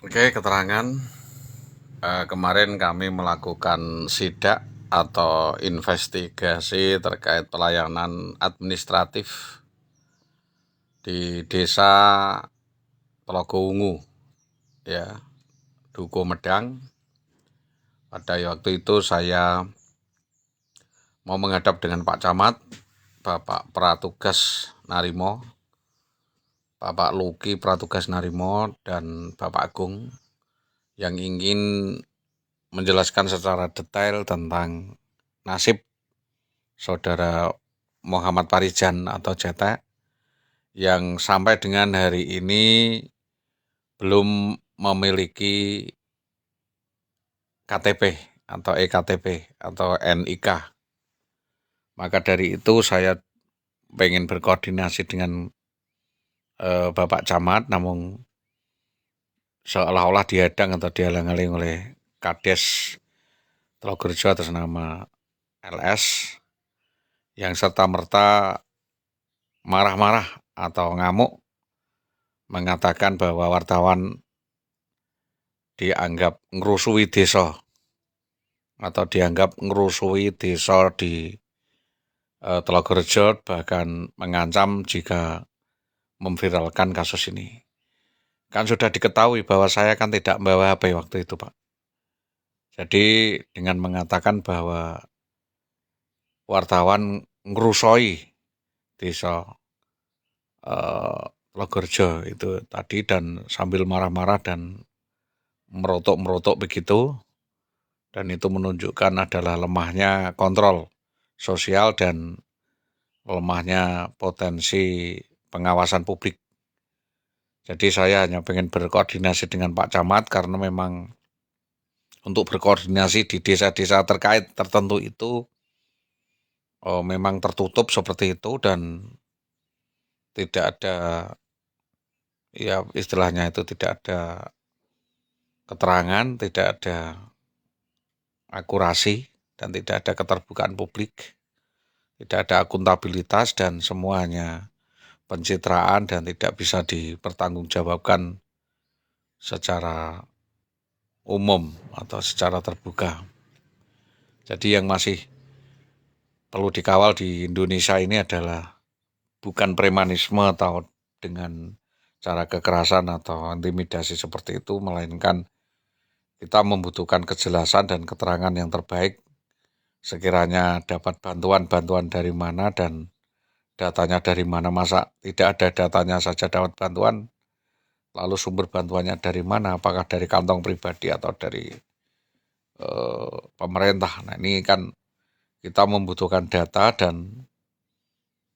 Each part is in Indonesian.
Oke, keterangan kemarin kami melakukan sidak atau investigasi terkait pelayanan administratif di Desa Telogo Ungu, ya, Duku Medang. Pada waktu itu saya mau menghadap dengan Pak Camat, Bapak Pratugas Narimo, Bapak Luki Pratugas Narimo, dan Bapak Agung yang ingin menjelaskan secara detail tentang nasib Saudara Muhammad Parijan atau Cetek yang sampai dengan hari ini belum memiliki KTP atau EKTP atau NIK. Maka dari itu saya pengen berkoordinasi dengan Bapak Camat, namun seolah-olah dihadang atau dihalang-halangi oleh Kades Telogorejo atas nama LS yang serta-merta marah-marah atau ngamuk mengatakan bahwa wartawan dianggap ngerusui desa atau dianggap ngerusui desa di Telogorejo, bahkan mengancam jika memviralkan kasus ini. Kan sudah diketahui bahwa saya kan tidak membawa HP waktu itu, Pak. Jadi dengan mengatakan bahwa wartawan ngerusoi desa Telogorejo itu tadi dan sambil marah-marah dan merotok-merotok begitu, dan itu menunjukkan adalah lemahnya kontrol sosial dan lemahnya potensi pengawasan publik. Jadi saya hanya ingin berkoordinasi dengan Pak Camat karena memang untuk berkoordinasi di desa-desa terkait tertentu itu memang tertutup seperti itu dan tidak ada, ya istilahnya itu tidak ada keterangan, tidak ada akurasi dan tidak ada keterbukaan publik, tidak ada akuntabilitas dan semuanya pencitraan dan tidak bisa dipertanggungjawabkan secara umum atau secara terbuka. Jadi yang masih perlu dikawal di Indonesia ini adalah bukan premanisme atau dengan cara kekerasan atau intimidasi seperti itu, melainkan kita membutuhkan kejelasan dan keterangan yang terbaik. Sekiranya dapat bantuan-bantuan dari mana dan datanya dari mana, masa tidak ada datanya saja dapat bantuan, lalu sumber bantuannya dari mana, apakah dari kantong pribadi atau dari pemerintah. Nah ini kan kita membutuhkan data dan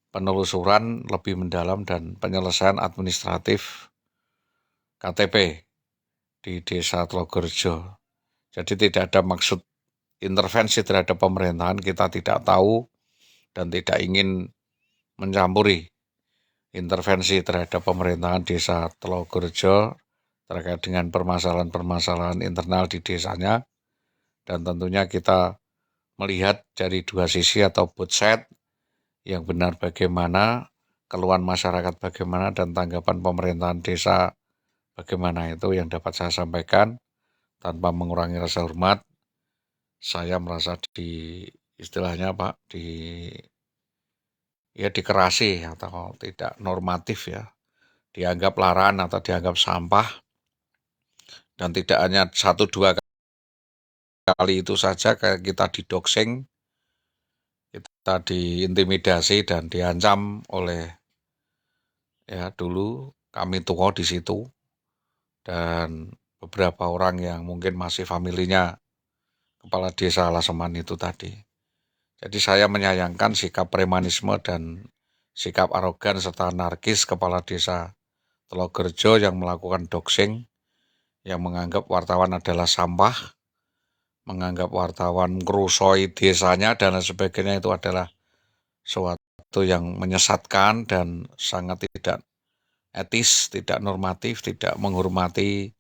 penelusuran lebih mendalam dan penyelesaian administratif KTP di Desa Telogorejo. Jadi tidak ada maksud intervensi terhadap pemerintahan, kita tidak tahu dan tidak ingin mencampuri intervensi terhadap pemerintahan Desa Telogorejo terkait dengan permasalahan-permasalahan internal di desanya, dan tentunya kita melihat dari dua sisi atau both side, yang benar bagaimana, keluhan masyarakat bagaimana, dan tanggapan pemerintahan desa bagaimana. Itu yang dapat saya sampaikan tanpa mengurangi rasa hormat. Saya merasa istilahnya Pak, dikerasi atau tidak normatif ya, dianggap larangan atau dianggap sampah, dan tidak hanya 1-2 kali itu saja kita didoxing, kita diintimidasi dan diancam oleh, ya dulu kami tua di situ dan beberapa orang yang mungkin masih familinya kepala desa Laseman itu tadi. Jadi saya menyayangkan sikap premanisme dan sikap arogan serta anarkis kepala desa Telogorejo yang melakukan doxing, yang menganggap wartawan adalah sampah, menganggap wartawan ngerusoi desanya dan sebagainya. Itu adalah suatu yang menyesatkan dan sangat tidak etis, tidak normatif, tidak menghormati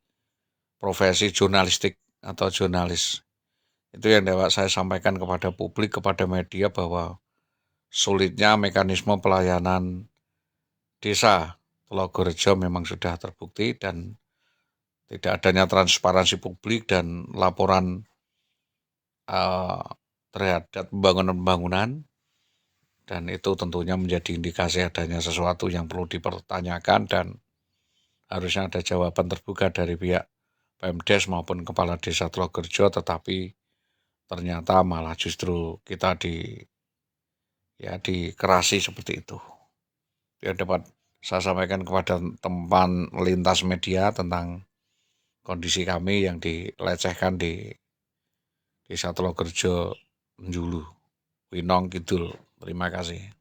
profesi jurnalistik atau jurnalis. Itu yang dapat saya sampaikan kepada publik, kepada media, bahwa sulitnya mekanisme pelayanan desa Telogorejo memang sudah terbukti dan tidak adanya transparansi publik dan laporan terhadap pembangunan-pembangunan, dan itu tentunya menjadi indikasi adanya sesuatu yang perlu dipertanyakan dan harusnya ada jawaban terbuka dari pihak Pemdes maupun Kepala Desa Tlogerjo, tetapi ternyata malah justru kita dikerasi seperti itu. Ya, dapat saya sampaikan kepada teman lintas media tentang kondisi kami yang dilecehkan di Desa Tlogerjo, Njulu, Winong Kidul. Terima kasih.